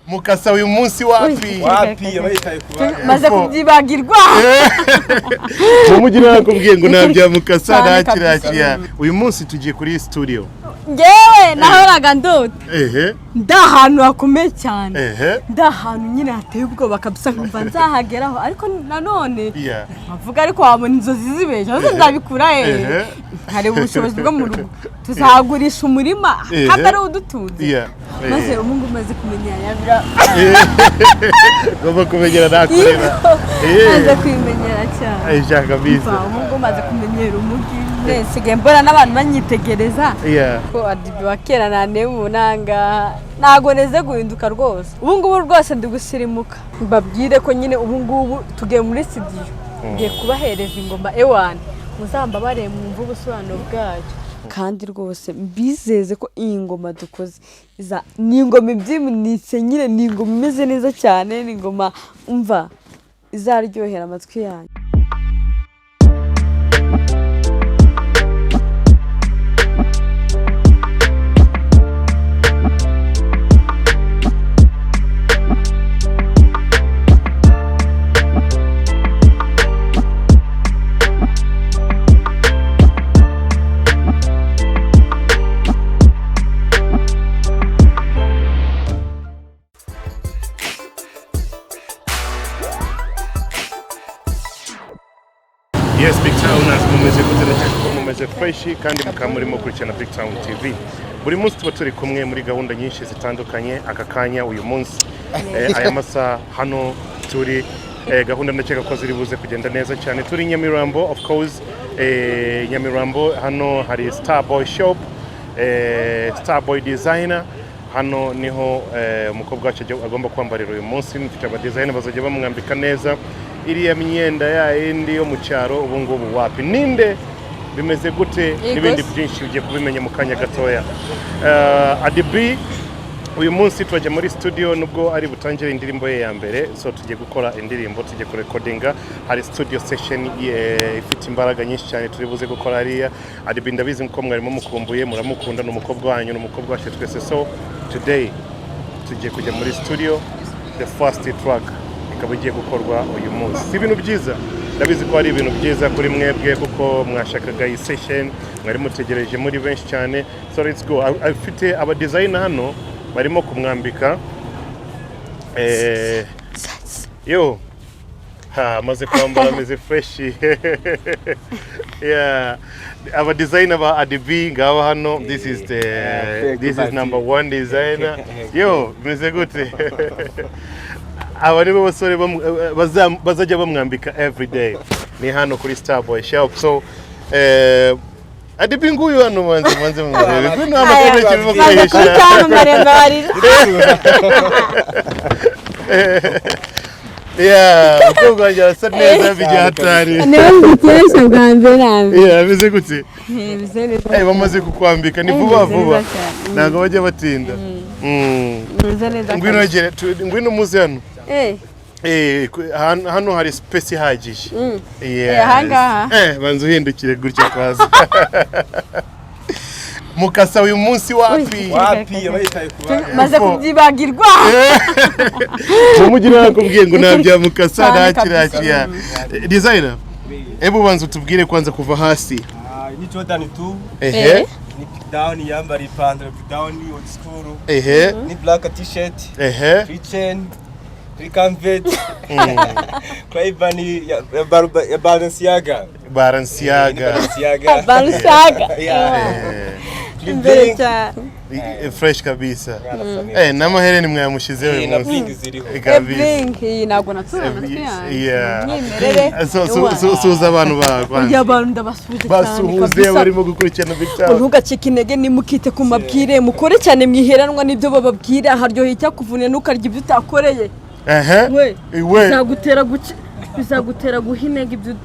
mukasa uyu munsi wapi abayitaye kuba maze kubyibagirwa mumugira nakubwiye ngo nabya mukasa nakirakiya uyu munsi tugiye kuri studio ngewe nahoraga ndota ndahantu hakomeye cyane ndahantu nyine hateye ubwoba kabisa nkumva nzahageraho ariko nanone avuga ariko wabona inzozi zibeje nazo ndabikura hari ubushobozi bwo mu rugo tuzagurisha umurima kandi ari udutunze maze umungu maze kumenyera yabira gomba kumenyera nakorera maze kwimenyera cyane ishaka biza umungu maze kumenyera umugi nsigaye mbona n'abantu banyitegereza ko adibi wakera nane munanga nago neze guhinduka rwose ubungubu rwose ndi gusirimuka mbabwire ko nyine ubungubu tugiye muri studio ngiye kubahereza ingoma ewan muzamba bare mwumva ubusobanuro bwayo kandi rwose mbizeze ko iyi ngoma dukoze ni ingoma ibyimunitse nyine ni ingoma imeze neza cyane ni ingoma umva izaryohera amatwi yanyu Yes, BigTown mumeze fresh kandi mukamurimo kurikirana BigTown TV. Buri munsi tuba turi kumwe muri gahunda nyinshi zitandukanye aka kanya uyu munsi aya masa hano turi gahunda ndakeka ko ziri buze kugenda neza cyane turi Nyamirambo of course Nyamirambo hano hari Starboy shop Starboy designer hano niho umukobwa wacu agomba kwambarira uyu munsi mfite aba designer bazajya bamwambika neza iriya myenda ya yindi yo mu cyaro ubu ngubu wapi ninde bimeze gute n'ibindi byinshi ugiye kubimenya mu kanya gatoya Adibi uyu munsi twaje muri studio nubwo ari butangire indirimbo ye ya mbere so tugiye gukora indirimbo tugiye ku recordinga hari studio session ifite imbaraga nyinshi cyane turi buze gukora ariya Adibi ndabizi ko mwarimo mukumbuye muramukunda n'umukobwa wanyu n'umukobwa wacu twese so today tugiye kujya muri studio the first track ikaba igiye gukorwa uyu munsi ibintu byiza ndabizi ko ari ibintu byiza kuri mwebwe kuko mwashakaga iyi session mwari mutegereje muri benshi cyane so let's go afite aba designer hano barimo kumwambika yo maze kwambara meze fresh yeah aba designer ba Adibi ngaho hano this is number 1 designer yo meze gute aba nibo basore bazajya bamwambika every day ni hano kuri Starboy shop so Adibi nguyu hano manze murebe ko nta makuru kirimo kwihisha yeah uko gajya sa neza bijyatari niwe ngikesha bwa mbere namwe yeah bize gute bize neza bamaze kukwambika ni vuba ntago bajya batinda bize neza ngwino muze hano hano hari space ihagije hangaha banze uhindukire gutya kwaza mukasa uyu munsi wapi abayitaye kuba maze kubyibagirwa mumugira nakubwiye ngo nabya mukasa nakirakiya designer ebu banze tubwire kwanza kuva hasi ni Jordan 2 ni BigTown yambara ipantaro BigTown old school ni black t-shirt chain Tricanvet Craven ya Balenciaga Mbere cha fresh kabisa n'amahereni mwamushizeho uyu munsi kabisa nago natura suza abantu bagwa abantu ndabasuje basuhuze barimo gukurikirana BigTown ntugacike intege nimukite ku mabwire mukore cyane mwiheranwa nibyo bababwira haryohe icyakuvune nukarya ibyo utakoreye bizagutera guhinega ibyo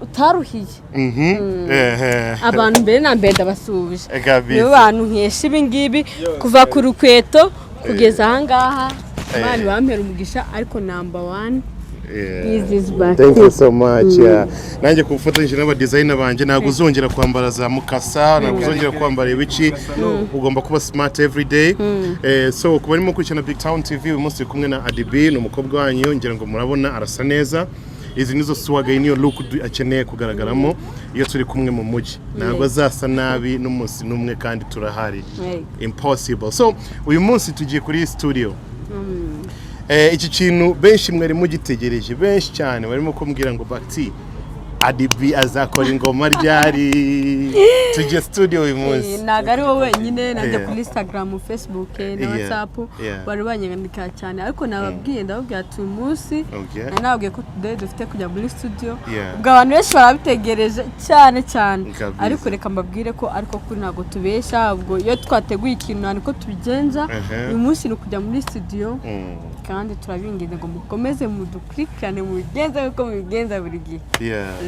utaruhiye abantu mbere na mbere ndabasubije nibo bantu nkesha ibi ngibi kuva ku rukweto kugeza aha ngaha abana bampera umugisha ariko number 1 This is back. Thank you so much. Nanjye kufatanyije n'aba designer banje ntabwo uzongera kwambara za mukasa, ntabwo uzongera kwambara ibici, ugomba kuba smart every day. So kuba arimo kurikirana BigTown TV uyu munsi kumwe na ADB ni umukobwa wanyu, ngira ngo murabona arasa neza. Izi nizo swag niyo look akeneye kugaragaramo iyo turi kumwe mu mujyi. Ntabwo azasa nabi n'umunsi n'umwe kandi turahari. Impossible. So uyu munsi tugiye kuri studio. Iki kintu benshi mwari mugitegereje, benshi cyane barimo kumbwira ngo Bakti ADB azakora ingoma ryari tujye studio uyu munsi. Ntago ari wowe wenyine, najya kuri Instagram, Facebook na WhatsApp bari banyandika cyane, ariko nababwiye ndababwira ati uyu munsi nababwiye ko today dufite kujya muri studio, ubwo abantu benshi barabitegereje cyane ariko reka mbabwire ko ariko kuri ntago tubesha, ubwo iyo twateguye ikintu niko tubigenza. Uyu munsi ni kujya muri studio kandi turabingize ngo mukomeze mudukurikirane mu bigenza uko mubigenza buri gihe.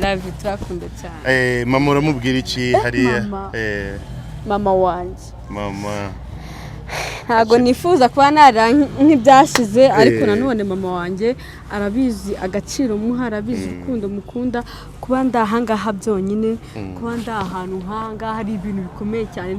Love you, turakunda cyane. Mama uramubwira iki hariya? Mama wanje. Mama ntago nifuza kuba nara nk'ibyashize, ariko nanone mama wanjye arabizi agaciro muha, arabizi urukundo mukunda, kuba ndahangaha byonyine, kuba ndahantu nkanga hari ibintu bikomeye cyane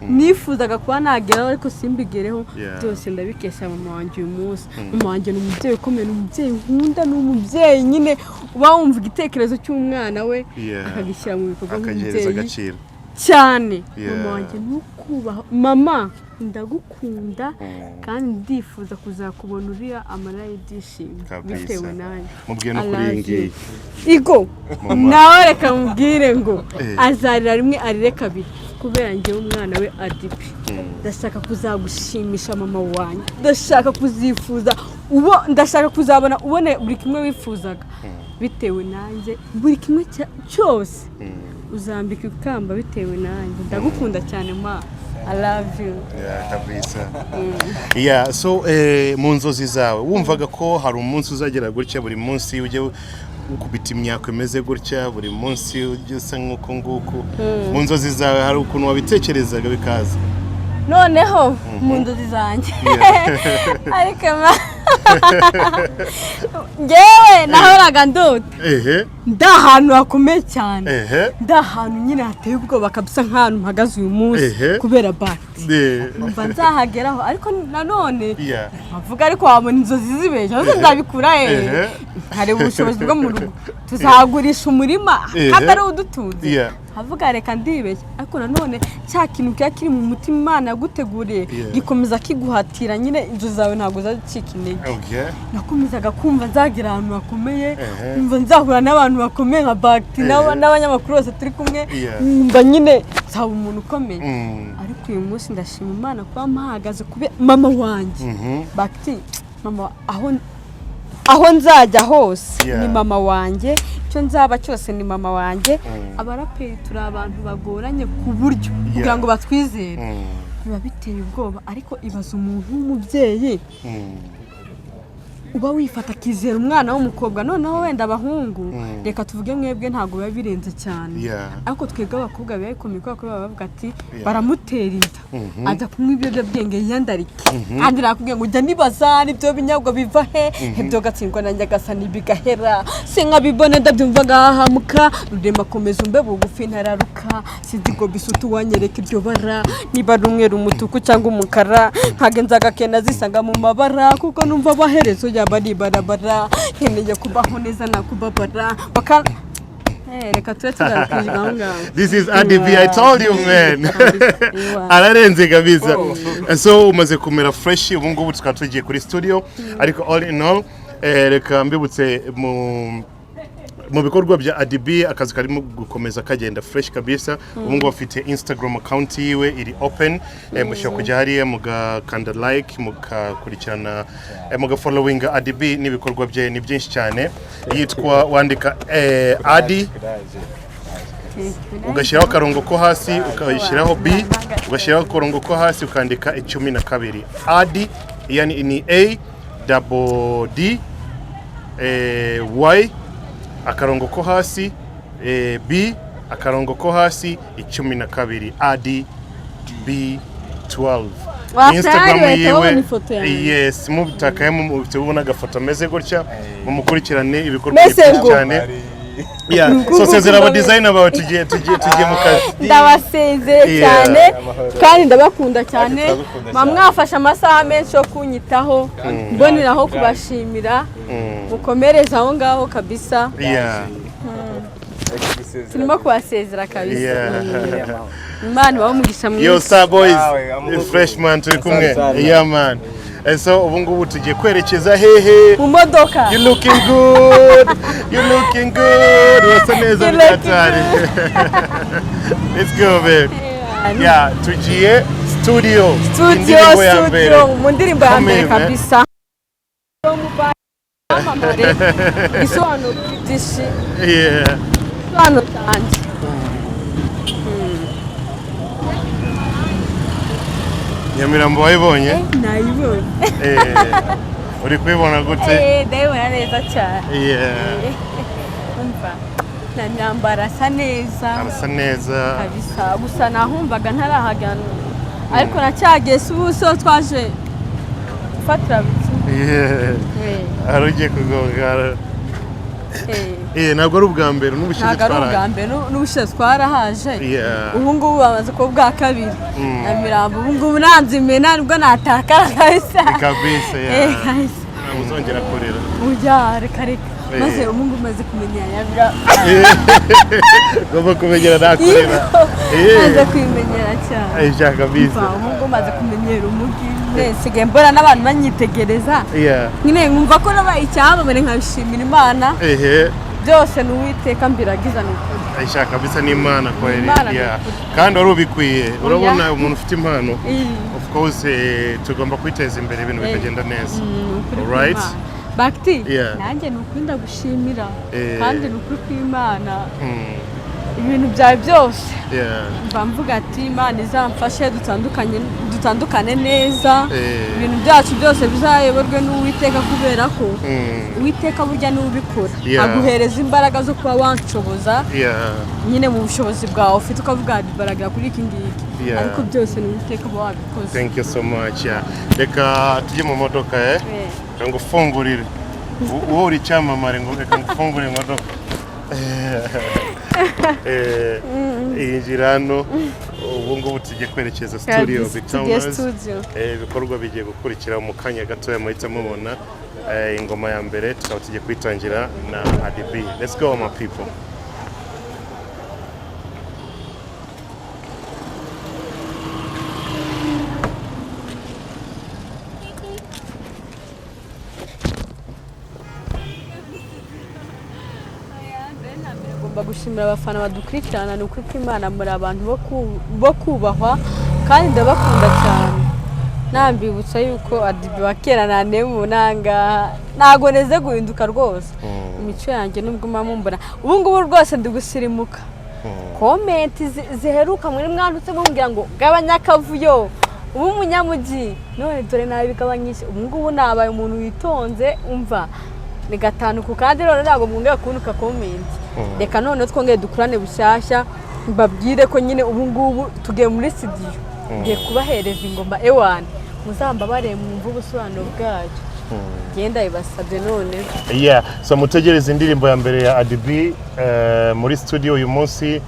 nifuzaga kuba nageraho ariko simbigereho, byose ndabikesha mama wanjye uyu munsi. Mama wanjye ni umubyeyi ukomeye, ni umubyeyi nkunda, ni umubyeyi nyine uba wumva igitekerezo cy'umwana we akagishyira mu bikorwa nk'umubyeyi cyane. Mama wanjye nukubaha, mama ndagukunda kandi ndifuza kuzakubona uriya amarira y'ishimye bitewe nanjye. Mubwiye no kuri ngiyi igo nawe reka mubwire ngo azarira rimwe arire kabiri, kubera njyewe umwana we ADB. Ndashaka kuzagushimisha mama wanjye, ndashaka kuzifuza ndashaka kuzabona ubone buri kimwe wifuzaga bitewe nanjye, buri kimwe cyose uzambika ikamba bitewe nanjye. Ndagukunda cyane ma, I love you. kabisa. So mu nzozi zawe wumvaga ko hari umunsi uzagera gutya, buri munsi ujye ukubita imyaka imeze gutya, buri munsi ujye usa nk'uko nguko? Mu nzozi zawe hari ukuntu wabitekerezaga bikaza? Noneho mu nzozi zanjye ariko ngewe nahoraga ndota ndahantu hakomeye cyane, ndahantu nyine hateye ubwoba kabisa, nk'ahantu mpagaze uyu munsi kubera Bakti numva nzahageraho, ariko nanone bavuga ariko wabona inzozi zibeshya, nzabikura hari ubushobozi bwo mu rugo, tuzagurisha umurima hatari udutunze, havuga reka ndibeshya, ariko nanone cya kintu kiri mu mutima Imana yaguteguriye gikomeza kiguhatira, nyine inzozi zawe ntabwo zacika intege. Nakomezaga kumva nzagira ahantu hakomeye, kumva nzahura n'abantu bakomeye nka Bakti n'abanyamakuru bose turi kumwe, mba nyine nzaba umuntu ukomeye. Ariko uyu munsi ndashima Imana kuba mpahagaze kubera mama wanjye Bakti. Mama aho nzajya hose ni mama wanjye, icyo nzaba cyose ni mama wanjye. Abaraperi turi abantu bagoranye ku buryo kugira ngo batwizere biba biteye ubwoba, ariko ibaza umuntu w'umubyeyi uba wifata akizera umwana w'umukobwa. Noneho wenda abahungu reka tuvuge mwebwe ntabwo biba birenze cyane, ariko twebwe abakobwa biba bikomeye kubera ko baba bavuga ati baramutera inda, ajya kunywa ibiyobyabwenge yiyandarike, kandi nakubwiye ngo ujya nibaza n'ibyo binyabwo biva he, ibyo gatsindwa na Nyagasani bigahera, sinkabibone ndabyumva gahamuka, rurema komeza umbe bugufi ntararuka, sinzi ngo bisutu wanyereka iryo bara, niba ari umweru umutuku cyangwa umukara, nkagenza gakena zisanga mu mabara, kuko numva baherezo bari barabara, nkeneye kubaho neza nakubabara reka tuwe tugarukije aho ngaho. This is ADB, I told you man. Ararenze kabisa. So umaze kumera fresh, ubu ngubu tukaba tugiye kuri studio, ariko all in all reka mbibutse mu bikorwa bya ADB akazi karimo gukomeza kagenda fresh kabisa. Ubu ngubu afite Instagram account yiwe iri open, mushobora kujya hariya mugakanda like, mugakurikirana, mugafollowing ADB n'ibikorwa bye ni byinshi cyane. Yitwa wandika Adi, ugashyiraho akarongo ko hasi ukayishyiraho B, ugashyiraho akarongo ko hasi ukandika 12 Adi, yani ni A double D Y akarongo ko hasi B akarongo ko hasi 12 AD B12. Instagram yiwe yes mubutaka mubutse ubona agafoto ameze gutya mumukurikirane ibikorwa byinshi cyane so sezera aba designer bawe tugiye mu kazi ndabasezeye cyane kandi ndabakunda cyane mwafashe amasaha menshi yo kunyitaho mboneraho kubashimira mukomereza aho ngaho kabisa turimo kubasezera kabisa Imana bamugisha mwiza yo star boys freshman turi kumwe yeah man so ubu ngubu tugiye kwerekeza hehe mu modoka you looking good wasa neza cyane let's go babe yeah tugiye studio mu ndirimbo ya mbere kabisa isobanuro byinshi isobanuro cyane Nyamirambo wayibonye nayibonye uri kwibona gute ndabibona neza cyane umva na myambaro asa neza kabisa gusa nahumvaga ntarahagana ariko nacyageye ubuso twaje gufatira biki arugiye kugogara ntabwo ari ubwa mbere n'ubushize twarahaje ubu ngubu bamaze kuba ubwa kabiri Nyamirambo ubu ngubu nanzimena nibwo natakara kabisa muzongera kurira ujya reka maze ubu ngubu maze kumenya Nyamirambo ugomba kumenyera nakurira maze kwimenyera cyane kabisa ubu ngubu maze kumenyera umujyi nsigaye mbona n'abantu banyitegereza nyine nkumva ko nabaye icyamamare nkabishimira Imana byose ni Uwiteka mbiragiza n'ukuri Aisha kabisa ni Imana kweli kandi wari ubikwiye urabona umuntu ufite impano of course tugomba kwiteza imbere ibintu bikagenda neza alright Bakti nanjye nukunda gushimira kandi nukuri kw'Imana ibintu byawe byose mvuga ati Imana izamfashe dutandukane neza ibintu byacu byose bizayoborwe n'Uwiteka kubera ko Uwiteka burya n'ubikora aguhereza imbaraga zo kuba wanshoboza nyine mu bushobozi bwawe ufite ukavuga imbaraga kuri iki ngiki ariko byose ni Uwiteka uba wabikoze. Thank you so much reka tujye mu modoka ngo ufungurire uwo uri cyamamare ngo reka ngufungurire imodoka injira hano ubu ngubu tugiye kwerekeza studio BigTown ibikorwa bigiye gukurikira mu kanya gatoya muhita mubona ingoma ya mbere tukaba tugiye kwitangira na ADB. Let's go my people. Bagushimira abafana badukurikirana n'ukuri kw'Imana muri abantu bo kubahwa kandi ndabakunda cyane nambibutsa yuko ADB wakera nane mu nanga nago neze guhinduka rwose imico yanjye nubwo mamumbona ubu ngubu rwose ndi gusirimuka comment ziheruka muri mwandutse mumbwira ngo gabanya kavuyo ubu munyamugi none dore nabi bikabanyishe ubu ngubu nabaye umuntu witonze umva ni gatanuko kandi rero nago mwongera kunuka comment reka none twongeye dukurane bushyashya mbabwire ko nyine ubu ngubu tugiye muri studio ngiye kubahereza ingoma ewan muzamba bare mu mvubu sobanuro bwayo genda ibasabye none so mutegereza indirimbo ya mbere ya ADB muri studio uyu munsi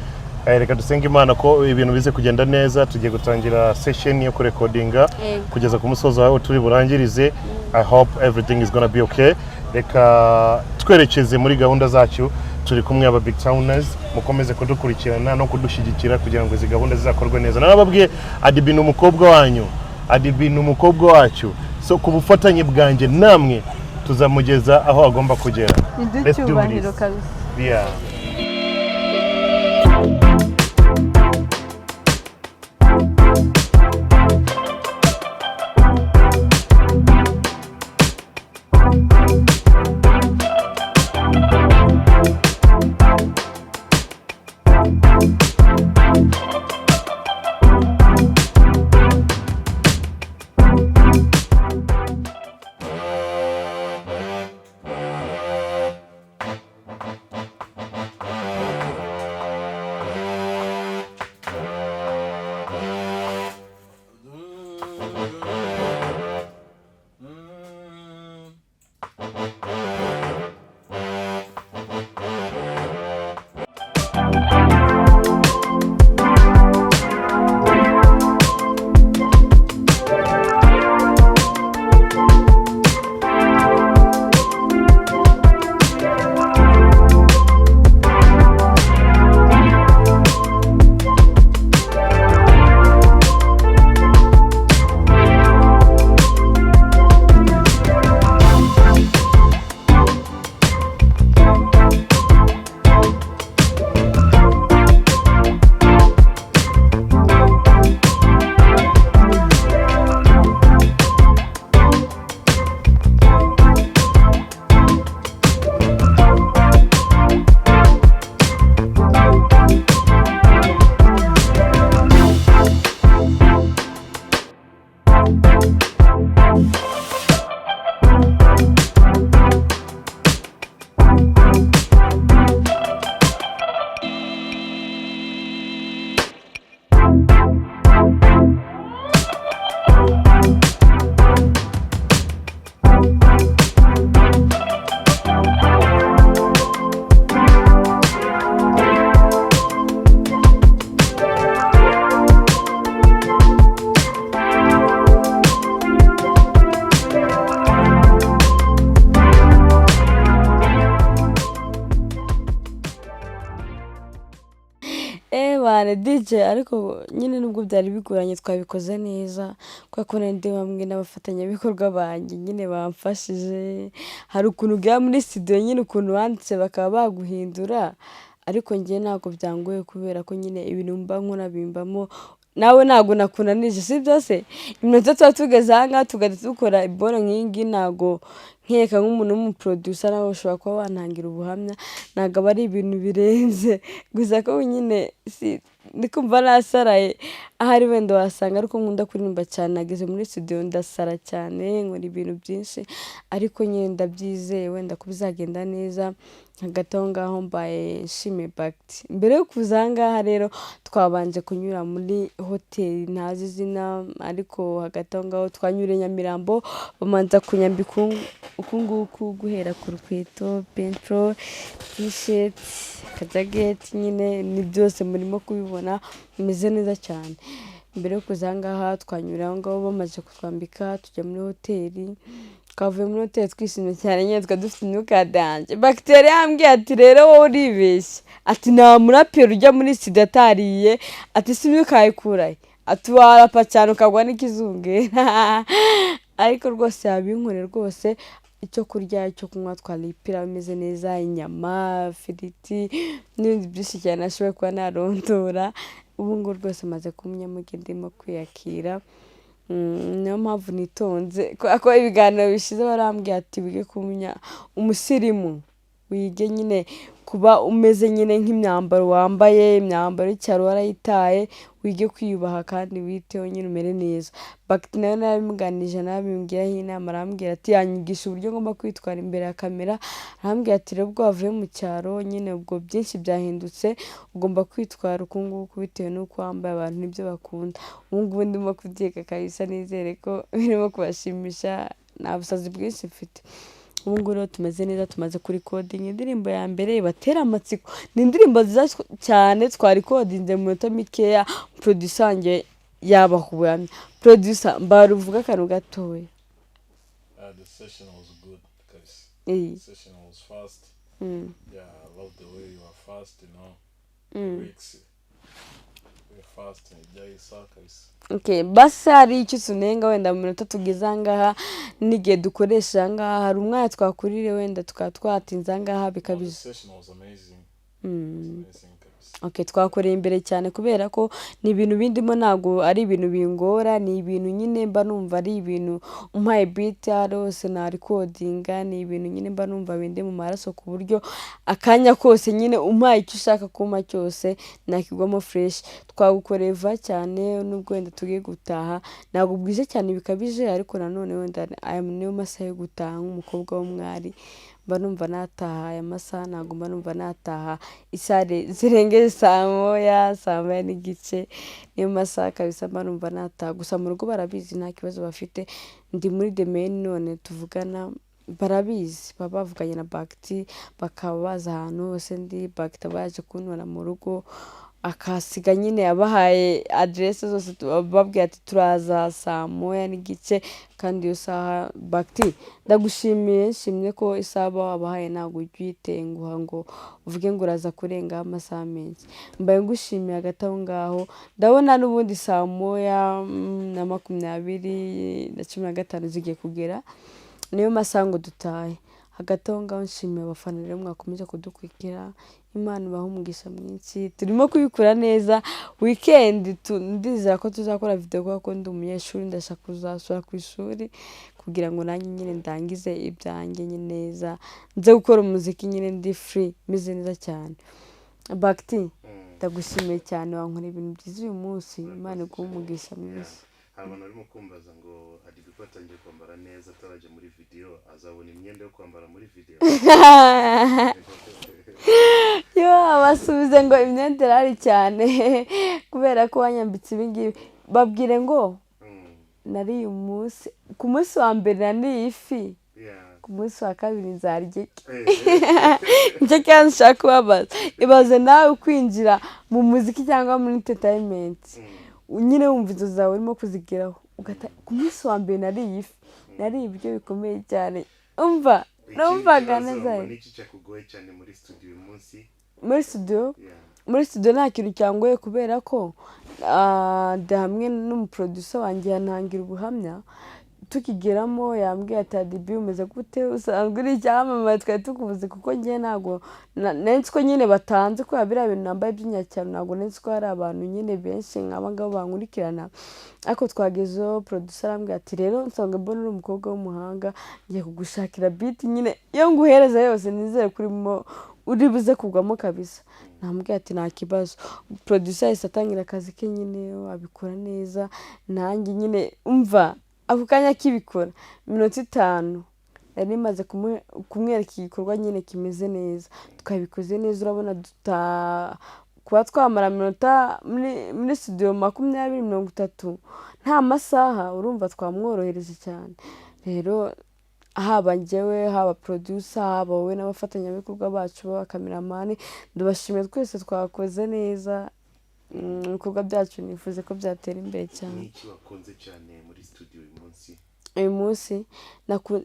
reka dusenge Imana ko ibintu bize kugenda neza tugiye gutangira session yo kurekodinga kugeza ku musozo wawe turi burangirize I hope everything is gonna be okay reka twerekeze muri gahunda zacu turi kumwe aba BigTowners mukomeze kudukurikirana no kudushyigikira kugira ngo izi gahunda zizakorwe neza narababwiye ADB ni umukobwa wanyu ADB ni umukobwa wacu so ku bufatanye bwanjye namwe tuzamugeza aho agomba kugera let's do this cyane DJ ariko nyine nubwo byari bigoranye twabikoze neza kuko ndi bamwe n'abafatanyabikorwa banjye nyine bamfashije hari ukuntu ujya muri studio nyine ukuntu wanditse bakaba baguhindura ariko njye ntabwo byangoye kubera ko nyine ibintu mba nkora bimbamo nawe ntabwo nakunanije si byose iminota tuba tugeze aha ngaha tugahita dukora iboro nk'ingi ntabwo nkeka nk'umuntu w'umuproducer nawe ushobora kuba wantangira ubuhamya ntabwo aba ari ibintu birenze gusa ko nyine ndi kumva nasaraye ahari wenda wasanga ariko nkunda kuririmba cyane nageze muri studio ndasara cyane nkora ibintu byinshi ariko nyine ndabyizeye wenda ko bizagenda neza hagati aho ngaho mbaye Yishimye bagiti mbere yo kuza aha ngaha rero twabanje kunyura muri hoteli ntazi izina ariko hagati aho ngaho twanyure Nyamirambo bamanza kunyambika uku nguku guhera ku rukweto pentro t-shirt kajageti nyine ni byose murimo kubibona bimeze neza cyane mbere yo kuza aha ngaha twanyura aho ngaho bamaze kutwambika tujya muri hoteli twavuye muri hoteli twishimye cyane nyine tukaba dufite imyuka yadanje bagiteri yambwiye ati rero wowe uribeshya ati nta muraperi ujya muri studio atariye ati si imyuka yayikurahe ati warapa cyane ukagwa n'ikizungera ariko rwose yabinkore rwose icyo kurya icyo kunywa twaripira bimeze neza inyama firiti n'ibindi byinshi cyane nashoboye kuba narondora ubu ngubu rwose maze kumenya mugihe ndimo kwiyakira niyo mpamvu nitonze ko ibiganiro bishize barambwiye ati wige kumenya umusirimu wige nyine kuba umeze nyine nk'imyambaro wambaye imyambaro y'icyaro warayitaye wige kwiyubaha kandi witeho nyine umere neza bagiti nayo narabimuganije nabimbwiraho inama arambwira ati yanyigisha uburyo ngomba kwitwara imbere ya kamera arambwira ati rero ubwo wavuye mu cyaro nyine ubwo byinshi byahindutse ugomba kwitwara uku nguku bitewe n'uko wambaye abantu nibyo bakunda ubu ngubu ndimo kubyeka kabisa nizere ko birimo kubashimisha nta busazi bwinshi mfite ubu ngubu rero tumeze neza tumaze kurikodinga indirimbo ya mbere ibatera amatsiko ni indirimbo nziza cyane twarikodinze mu minota mikeya producer wanjye yabahuye producer mbaruvuga akantu gatoya the session was good because the session was fast. Yeah, I love the way you are fast, you know. Lyrics were fast and jay sakais. Okay, basi hari icyo tunenga wenda mu minota tugeze aha ngaha n'igihe dukoresha aha ngaha hari umwanya twakurire wenda tukaba twatinze aha ngaha bikabije. The session was amazing. Okay, twakoreye imbere cyane kubera ko ni ibintu bindimo ntabwo ari ibintu bingora ni ibintu nyine mba numva ari ibintu umpaye beat rose na recordinga ni ibintu nyine mba numva bindi mu maraso ku buryo akanya kose nyine umpaye icyo ushaka kuma cyose nakigwamo fresh twagukoreye cyane nubwo wenda tugiye gutaha ntabwo bwije cyane bikabije ariko nanone wenda niyo masaha yo gutaha nk'umukobwa w'umwari mba numva nataha aya masaha ntabwo mba numva nataha isare zirengeje saa moya n'igice niyo masaha kabisa mba numva nataha gusa mu rugo barabizi nta kibazo bafite ndi muri the main none tuvugana barabizi baba bavuganye na bagiti bakaba baza ahantu hose ndi bagiti baje kuntora mu rugo akasiga nyine yabahaye adresse zose bababwiye ati turaza saa moya n'igice kandi iyo saha bagiti ndagushimiye nshimye ko isaha wabahaye ntabwo ujya uyitenguha ngo uvuge ngo uraza kurenga amasaha menshi mbaye ngushimiye hagati aho ngaho ndabona n'ubundi saa moya na 20:15 zigiye kugera niyo masaha ngo dutahe hagati aho ngaho nshimiye abafana rero mwakomeje kudukurikira Imana ibahe umugisha mwinshi turimo kubikora neza weekend ndizera ko tuzakora video kuko ndi umunyeshuri ndashaka kuzasura ku ishuri kugira ngo nanjye nyine ndangize ibyanjye nyine neza nze gukora umuziki nyine ndi free meze neza cyane bagiti ndagushimiye cyane wankora ibintu byiza uyu munsi Imana iguhe umugisha mwinshi abantu barimo kumbaza ngo Adibiko atangiye kwambara neza ataraje muri video azabona imyenda yo kwambara muri video yo abasubize ngo imyenda irari cyane kubera ko wanyambitse ibingibi babwire ngo nari umunsi ku munsi wa mbere nari ifi ku munsi wa kabiri nzarye nicyo kandi nshaka kubabaza ibaze nawe kwinjira mu muziki cyangwa muri entertainment nyine wumva inzozi zawe urimo kuzigeraho ku munsi wa mbere nari ifi nari ibiryo bikomeye cyane numvaga neza n'iki cyakugoye cyane muri studio uyu munsi muri studio muri studio nta kintu cyangoye kubera ko ndi hamwe n'umuproducer wanjye yantangira ubuhamya tukigeramo yambwiye ati Adibi umeze gute usanzwe uri icyamamare twari tukuvuze kuko njye ntago nenzi ko nyine batanze ko biriya bintu nambaye by'inyacyaro ntago nenzi ko hari abantu nyine benshi nk'aba ngabo bankurikirana ariko twagezeho producer arambwira ati rero nsanga mbona uri umukobwa w'umuhanga ngiye kugushakira beat nyine iyo nguhereza yose nizere kurimo uri buze kugwamo kabisa nambwiye ati nta kibazo producer yahise atangira akazi ke nyine abikora neza nanjye nyine umva ako kanya kibikora minota 5 yari imaze kumwereka igikorwa nyine kimeze neza twabikoze neza urabona kuba twamara minota muri studio 20-30 nta masaha urumva twamworohereje cyane rero haba njyewe haba producer haba wowe n'abafatanyabikorwa bacu b'abakameramani ndabashimiye twese twakoze neza ibikorwa byacu nifuze ko byatera imbere cyane. Niki wakunze cyane muri studio uyu munsi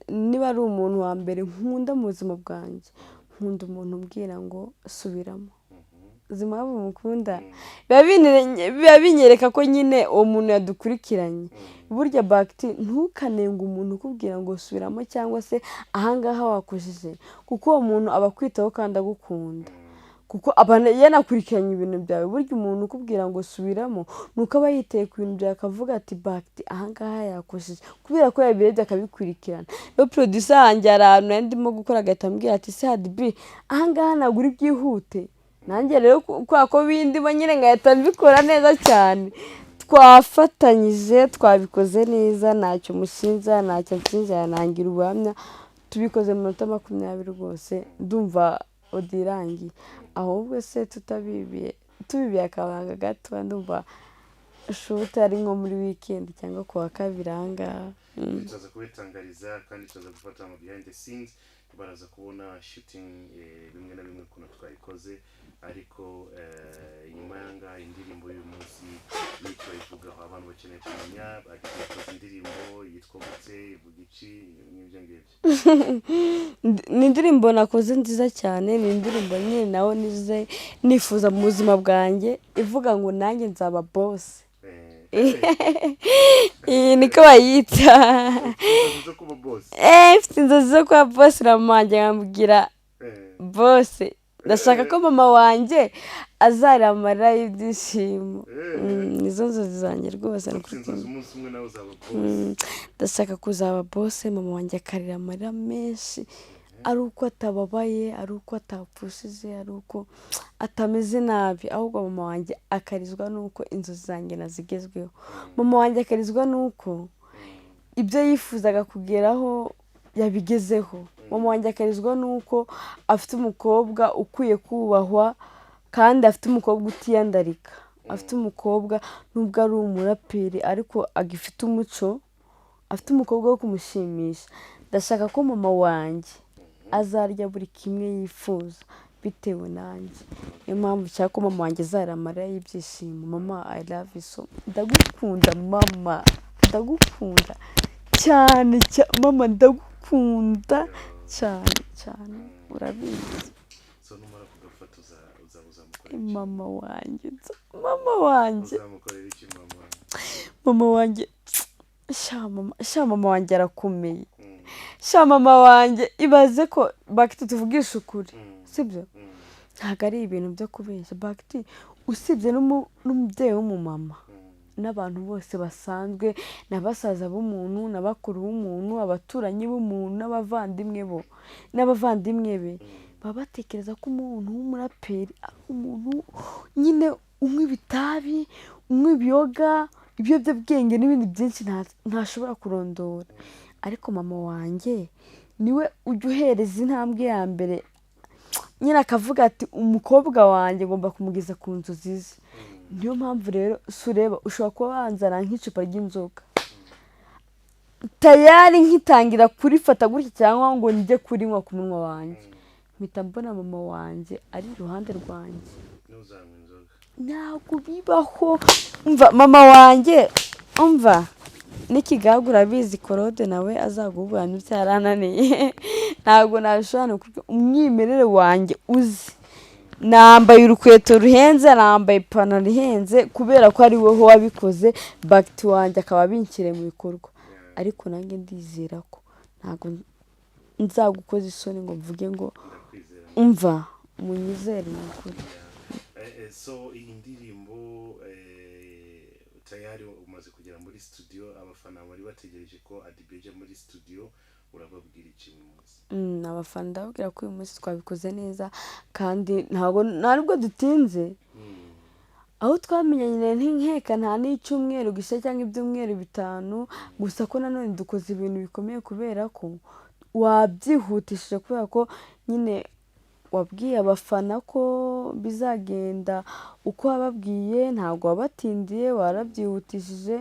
niba ari umuntu wa mbere nkunda mu buzima bwanjye nkunda umuntu umbwira ngo subiramo zima mukunda biba binyereka ko nyine uwo muntu yadukurikiranye burya bakti ntukanenga umuntu ukubwira ngo subiramo cyangwa se ahangaha wakojeje kuko uwo muntu aba kwitaho kandi agukunda kuko abana yanakurikiranye ibintu byawe burya umuntu ukubwira ngo subiramo nuko aba yiteye ku bintu byawe akavuga ati bakti ahangaha yakojeje kubera ko yabirebye akabikurikirana yo producer yanjye ahantu ndimo gukora agahita ambwira ati se Adibi ahangaha ntabwo uri byihute nanjye rero kwa ko bindi nyine ngahita mbikora neza cyane twafatanyije twabikoze neza ntacyo mushinja ntacyo nshinja yanangira ubuhamya tubikoze mu minota 20 rwose ndumva odirangi ahubwo se tubibiye akabanga gato ndumva shoot ari nko muri weekend cyangwa kuwa kabiri ahangaha tuzaza kubitangariza kandi tuzaza gufata mu behind the scenes baraza kubona shooting bimwe na bimwe kuno twayikoze ariko nyuma yanga indirimbo y'uyu munsi yitwa ivuga abantu bakeneye kumenya bakoze indirimbo yitwa gute ivugici n'ibyo ngibyo ni indirimbo nakoze nziza cyane ni indirimbo nyine nawo nifuza mu buzima bwanjye ivuga ngo nanjye nzaba boss niko bayita mfite inzozi zo kuba boss namanjye nkamubwira boss ndashaka ko mama wanjye azaramara ibyishimo nizo nzozi zanjye rwose ndashaka kuzaba boss mama wanjye akarira amarira menshi ari uko atababaye ari uko atapfushije ari uko atameze nabi ahubwo mama wanjye akarizwa nuko inzozi zanjye nazigezweho mama wanjye akarizwa nuko ibyo yifuzaga kugeraho yabigezeho mama wanjye akarizwa nuko afite umukobwa ukwiye kubahwa kandi afite umukobwa utiyandarika afite umukobwa nubwo ari umuraperi ariko agifite umuco afite umukobwa wo kumushimisha ndashaka ko mama wanjye azarya buri kimwe yifuza bitewe nanjye niyo mpamvu nshaka ko mama wanjye azaramara y'ibyishimo mama I love you so ndagukunda mama ndagukunda cyane mama ndagukunda cyane urabizi so numara kugafata uzabuza mama wanjye mama wanjye mama wanjye arakomeye mama wanjye ibaze ko bakiti tuvugisha ukuri sibyo ntabwo ari ibintu byo kubeshya bakiti usibye n'umubyeyi w'umumama n'abantu bose basanzwe n'abasaza b'umuntu n'abakuru b'umuntu abaturanyi b'umuntu n'abavandimwe be baba batekereza ko umuntu w'umuraperi ari umuntu nyine unywa ibitabi unywa ibiyoga ibiyobyabwenge n'ibindi byinshi ntashobora kurondora ariko mama wanjye niwe ujya uhereza intambwe ya mbere nyine akavuga ati umukobwa wanjye ngomba kumugeza ku nzozi ze niyo mpamvu rero sureba ushobora kuba wanzana nk'icupa ry'inzoga tayari nkitangira kurifata gutya cyangwa ngo njye kurinywa ku munwa wanjye mpita mbona mama wanjye ari iruhande rwanjye ntabwo bibaho mama wanjye n'ikigaga urabizi korode nawe azaguburana ibyarananiye ntabwo nabishobora umwimerere wanjye uzi nambaye urukweto ruhenze nambaye ipantaro ihenze kubera ko ari wowe wabikoze BigTown wanjye akaba binkire mu bikorwa ariko nanjye ndizera ko ntabwo nzagukoza isoni ngo mvuge ngo umva munyizere n'ukuri. So indirimbo tayari umaze kugera muri studio abafana bari bategereje ko Adibeje muri studio urababwira iki munsi? Abafana ndababwira ko uyu munsi twabikoze neza kandi ntabwo dutinze aho twamenyanye nkeka nta n'icyumweru gishya cyangwa ibyumweru 5 gusa ko nanone dukoze ibintu bikomeye kubera ko wabyihutishije kubera ko nyine wabwiye abafana ko bizagenda uko wababwiye ntabwo wabatindiye warabyihutishije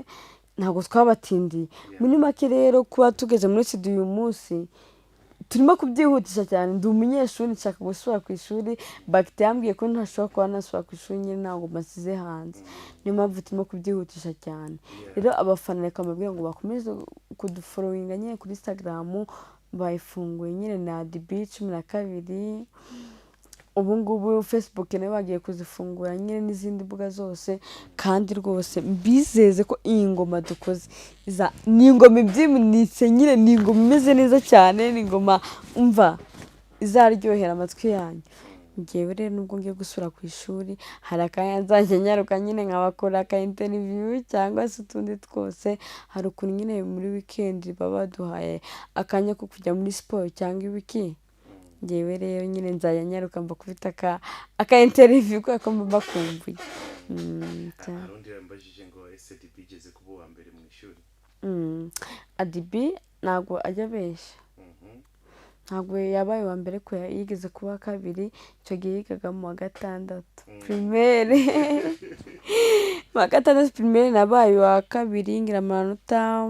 ntabwo twabatindiye muri make rero kuba tugeze muri studio uyu munsi turimo kubyihutisha cyane ndi umunyeshuri nshaka gusubira ku ishuri BigTown yambwiye ko ntashobora kuba nasubira ku ishuri nyine ntabwo masize hanze niyo mpamvu turimo kubyihutisha cyane rero abafana reka mbabwira ngo bakomeze kudufollowinga nyine kuri Instagram bayifunguye nyine na Adibe 12 ubu ngubu Facebook nayo bagiye kuzifungura nyine n'izindi mbuga zose kandi rwose mbizeze ko iyi ngoma dukoze ni ingoma iby'iminitse nyine ni ingoma imeze neza cyane ni ingoma umva izaryohera amatwi yanyu. Ngewe rero nubwo ngiye gusura ku ishuri hari akanya nzajya nyaruka nyine nkabakora aka interview cyangwa se utundi twose hari ukuntu nyine muri weekend baba baduhaye akanya ko kujya muri sport cyangwa ibiki ngewe rero nyine nzajya nyaruka mbakubita aka interview ko mba bakumbuye. Arundi yambajije ngo Adibe igeze kuba uwa mbere mu ishuri. Adibe ntabwo ajya besha ntabwo yabaye wa mbere ko yigeze kuba kabiri icyo gihe yigaga mu wa 6 primaire mu wa 6 primaire nabaye wa kabiri ngira amanota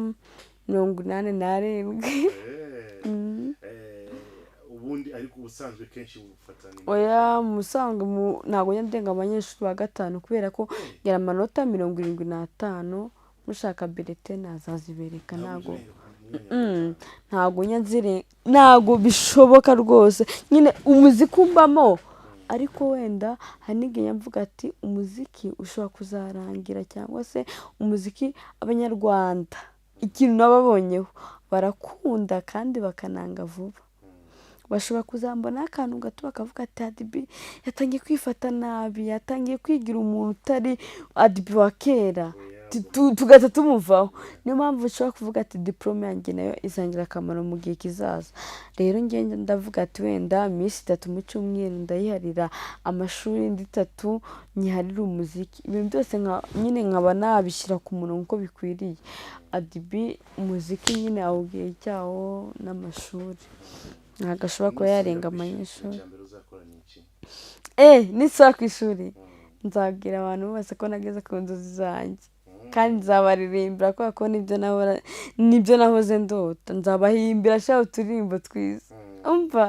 87. Ubundi ariko ubusanzwe kenshi ubufatanye oya musanzwe ntabwo ndenga abanyeshuri wa 5 kubera ko ngira amanota 75 mushaka birete nazazibereka ntabwo nyanzire ntabwo bishoboka rwose nyine umuziki umbamo ariko wenda hari n'igihe mvuga ati umuziki ushobora kuzarangira cyangwa se umuziki abanyarwanda ikintu nababonyeho barakunda kandi bakananga vuba bashobora kuzambona akantu gato bakavuga ati Adibe yatangiye kwifata nabi yatangiye kwigira umuntu utari Adibe wa kera tugahita tumuvaho niyo mpamvu ushobora kuvuga ati diplome yanjye nayo izangira akamaro mu gihe kizaza rero ngende ndavuga ati wenda iminsi 3 mu cyumweru ndayiharira amashuri 3 nyiharira umuziki ibintu byose nyine nkaba nabishyira ku murongo uko bikwiriye Adibe umuziki nyine awugiye cyawo n'amashuri ntabwo ashobora kuba yarenga amanyeshuri nisaba ku ishuri nzabwira abantu bose ko nageze ku nzozi zanjye kandi nzabaririmbira kubera ko nibyo nahoze ndota nzabahimbira ashaka uturirimbo twiza umva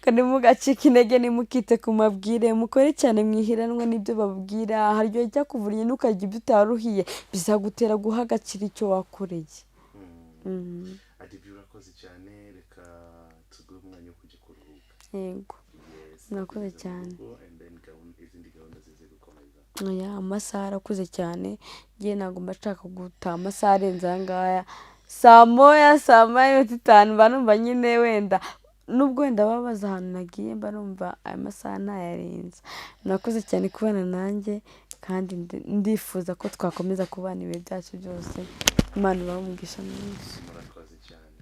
kandi mugacika intege nimukite ku mabwire mukore cyane mwihiranwa n'ibyo babwira haryo ijya kuvura ntukarya ibyo utaruhiye bizagutera guha agaciro icyo wakoreye. Adibe urakoze cyane reka tuguhe umwanya wo kujya kuruhuka. Yego murakoze cyane. Oya amasaha arakuze cyane ngiye ntabwo mbashaka gutaha amasaha arenze aya ngaya saa 5 mba numva nyine wenda nubwo wenda babaza ahantu nagiye mba numva aya masaha ntayarenza. Murakoze cyane kubana nanjye kandi ndifuza ko twakomeza kubana ibihe byacu byose Imana ibahe umugisha mwinshi. Murakoze cyane.